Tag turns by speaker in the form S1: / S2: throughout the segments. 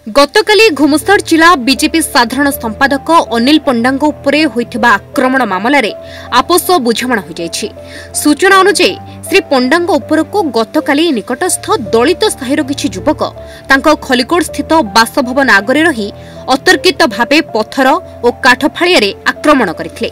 S1: गतकाली घुमुसर जिला बीजेपी साधारण संपादक अनिल पंडा होइथिबा आक्रमण मामला रे आपस बुझामणा हो जायछि। सूचना अनुसार श्री पंडा उपरको गतकाली निकटस्थ दलित साहिर किछि युवक तांको खलिकोट स्थित बासभवन आगरे रही अतर्कित भावे पत्थर और काठ फाळिया रे आक्रमण करथिले।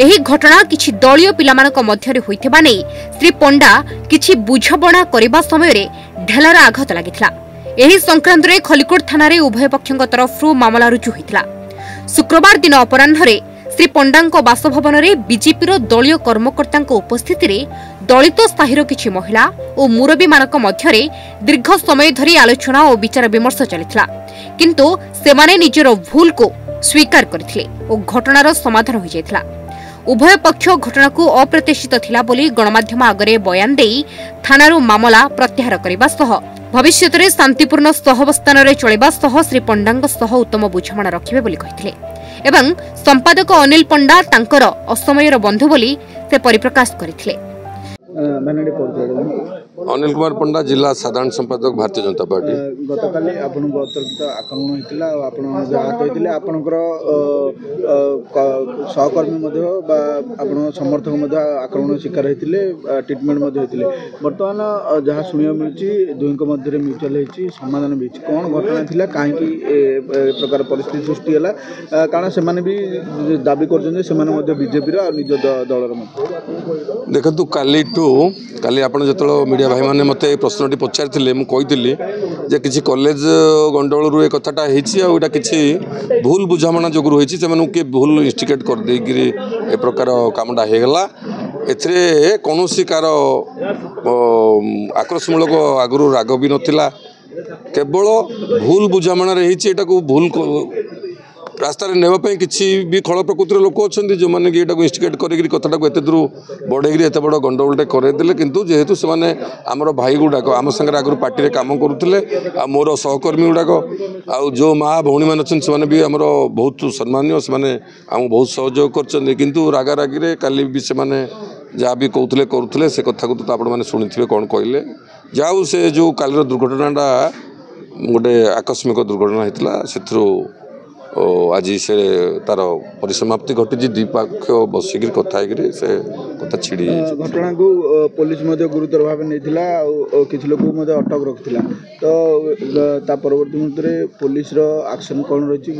S1: एही घटना किछि दलीय पिलामानक मध्यरे होइथिबा नै श्री पंडा किछि बुझाबणा करिबा समय रे ढेलार आघात लागिथिला। एही संक्रांत रे खलिकोट थाना रे उभय पक्षक तरफरु मामला रुजु होइथिला। शुक्रवार दिन अपराह्न श्री पंडांको बासभवन रे बीजेपी रो दलीय कर्मकर्तांको उपस्थिति रे दलित साहिर किछि महिला और मुरबी मानक मध्यरे दीर्घ समय धरी आलोचना और विचार विमर्श चलिथिला, किंतु सेमाने निजर भूल को स्वीकार करथिले और घटनार समाधान हो जायथिला। उभय पक्ष घटना को अप्रत्याशित थिला बोली गणमाध्यम आगरे बयान देई थानारू मामला प्रत्याहार करबा सह भविष्यत रे शांतिपूर्ण सहवस्थान रे चलेबा सह श्री पंडांग सह उत्तम बुझामणा रखिबे बोली कहिथिले एवं संपादक अनिल पंडा तांकर असमयर बंधु बोली से परिप्रकाश करथिले।
S2: अनिल कुमार पंडा जिला साधारण संपादक भारतीय जनता पार्टी।
S3: गतकाली आपनको अतर्कित आक्रमण होइतिला आपण जहात होइतिले आपनकर सहकर्मी मध्ये बा आपण समर्थक मध्ये आक्रमण शिकार होइतिले ट्रीटमेंट मध्ये होइतिले। वर्तमान जहा सुनिया मिलची दुइको मध्ये रे म्यूचुअल हेची समाधान बिच कोन घटना थिला काहे की प्रकार परिस्थिति सृष्टि हला कारण से माने भी दाबी करजन से माने मध्ये बीजेपी रो निज दलर मध्ये
S2: देखंतु काली आपण जतलो मीडिया भाई माने मते प्रश्नटी पचारथिले मु कहिथिली जे किछि कॉलेज गंडोळ रु ए कथाटा हेछि आ ओटा किछि भूल बुझामणा जोगुर होइछि से मानु के भूल इंस्टिकेट कर देगिरी ए प्रकार कामडा हे गेला। एथरे कोनोसी कार आक्रोशमूलक आगुरु राग भी नथिला, केवल भूल बुझामणा रे हेछि एटा को भूल रास्तार नेवाई किसी भी खल प्रकृतिर लोक अच्छा जो मैंने कि यहाँ इन्स्टिगेट कर कथा को एत दूर बढ़ेगी एत बड़ गंडगोलटे करदे कितु जेहेतु से आमर भाई गुड़ाक आम सागर आगुरी पार्टी कम करुले आ मोर सहकर्मी गुड़ाक आउ जो माँ भौणी मैंने अच्छे से भी आमर बहुत सम्मान्य से आम बहुत सहयोग कर रागारागी काली भी से जहाँ भी कहते करुले से कथा को तो आपने शुणी कौन कहले जाऊ से जो कालीर दुर्घटनाटा गोटे आकस्मिक दुर्घटना होता से आज से तार परिसमाप्ति घटी द्विपक्ष बसिक कथा से कथा छिड़ी
S3: घटना को पुलिस गुरुतर भाव नहीं किसी लोग अटक रखा तो परवर्ती मुहूर्त पुलिस एक्शन कौन रही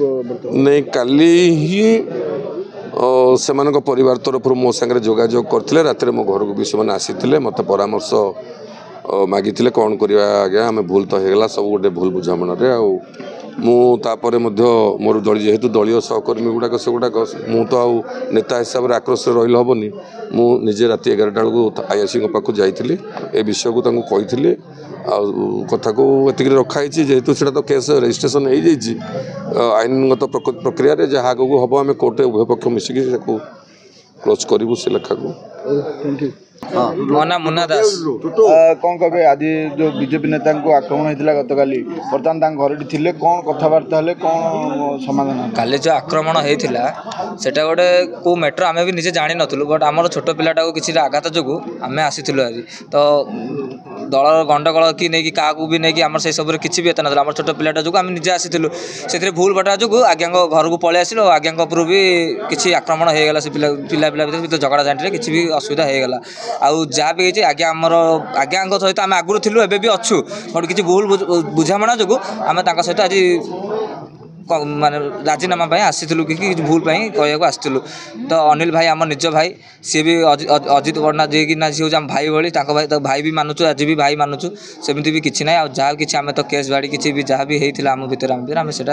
S2: नहीं काली ही से परिवार तरफ मो सागर जोगाजोग करते रात मो घर को भी से आसी मत परामर्श मागी कौन करवा आज्ञा आम भूल तो होगा सब गोटे भूल बुझामण मुझे मोर दल जेहेतु दलीय सहकर्मी गुड़ाक से गुड़ाक मु तो आउ नेता हिसाब से आक्रोश रही हेनी मुझे रात 11टा बेलू आईआईसी पाक जाइली ए विषय को कही कथा को एतिक रखाई जेहेतु से तो केस रजिस्ट्रेशन हो जाइए आईनगत प्रक्रिया जहाँ आगे हम आम कोर्टे उभय पक्ष मिसिकी क्लोज करूँ से लेखा को।
S4: मो ना मुन्ना दास
S3: कौन कहे आज जो बीजेपी नेता को आक्रमण होता गतकाली बर्तमान घर थे कौन कथबार्ता कौन समाधान
S4: काली जो आक्रमण होता सेटा गोटे को मैटर आम भी निजे जानी नुँ बट आम छोट पिलाटा को किसी आघात जो आम आसी तो दल गंडगोल कि नहीं क्या भी नहीं आम से सब किसी भी एता ना आम छोट पिलाटा जो आम निजे आसी से भूल बटा जो आज्ञा घर को पलि आसिल आज्ञा उपर भी किसी आक्रमण हो गला से पिला भर झगड़ा झांटी किसी भी असुविधा हो गला आउ जहाँ भी आज्ञा आमर आज्ञा सहित आम आगुरी थिलु एबे भी अच्छु बट किसी भूल बुझामणा जो आम सहित आज माने राजीनामा आसी कि भूल कहूँ आसलु तो अनिल भाई आम निज भाई सी भी अजित वर्णा जी कि सी हूँ भाई भाई भाई तो भाई भी मानुचु आज भी भाई मानुचु सेमती भी किसी ना जहाँ कि आम तो केस बाड़ी किसी भी जहाँ भी होता आम भितर आम से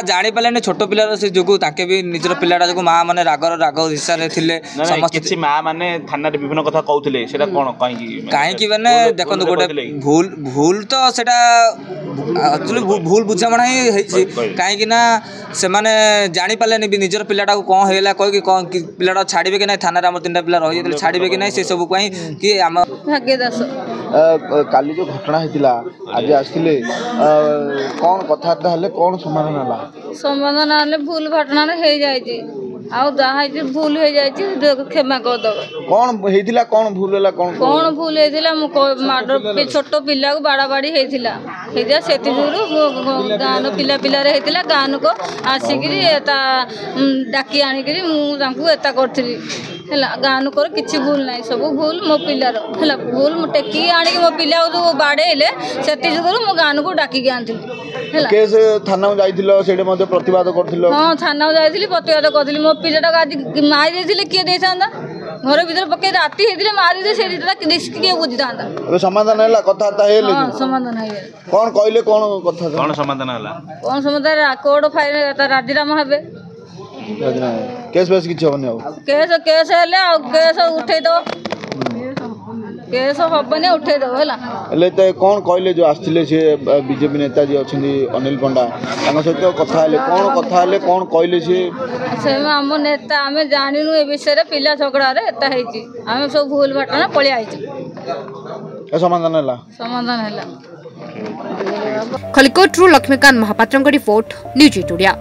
S4: जानी पारे छोट पिलार से जो भी निजर पिलाटा जो माँ मैंने राग हिसाब से समस्त
S5: माँ मैंने थाना विभिन्न कथा कहते
S4: कहीं मैंने देखो गोटे भूल तो सेटा भूल बुझामणा ही कहीं से माने जानी पारे भी निजर पिलाटा को कौन होगा कह कौन पिलाटा छाड़े कि ना थाना आम 3टा पिला रही छाड़े कि ना से सब कि आम
S6: भाग्य दास
S3: काली जो घटना होता आज आसते कौन कथबार्ता कौन समाधान है
S6: समाधान भूल घटना हो जाए आउ जहाँ भूल हो जाए क्षमा करदब
S3: कौन होइतिला कौन भूल होला कौन
S6: भूल होता माड छोट पिला को बाड़ा बाड़ी होता से गाँव पिला पिला होता गाँव को आसिक डाकी आणिक मुझे करी गाँव को किसी भूल ना सब भूल मो पिलार है भूल टेकी आणिक मो पिला जो बाड़े से मो गाँव को डाकिक आनी
S3: केस थाना जाइथिलो प्रतिवाद करथिलो
S6: हाँ थाना जाइथिली प्रतिवाद करथिली मो पिलाटा आज मारी देथिले किए देथांदा घर भीतर पके राती हेदिले मारी दे सेटा रिस्क किए बुझितांदा
S3: अबे समाधान हैला कथा हेले
S6: हां समाधान है
S3: कोन कहले कोन कथा
S5: कोन समाधान हैला
S6: कोन समाधान कोड फाइल राजीनामा हेबे
S3: केस बेस किछ होने हो
S6: केस हेले केस उठै दो केस हबने उठै दो हला
S3: ले त कोन कहले जो आस्थिले से बीजेपी नेता जी अछिनी अनिल पंडा तांग सहित कथा हेले कोन कहले से
S6: हम नेता आमे जानिनु ए विषय रे पिला झगड़ा रे एता हेची आमे सब भूल घटना पळि आइची
S3: समाधान हैला
S1: खलिकोट रु लक्ष्मीकांत महापात्रଙ୍କ रिपोर्ट न्यूज टुडिया।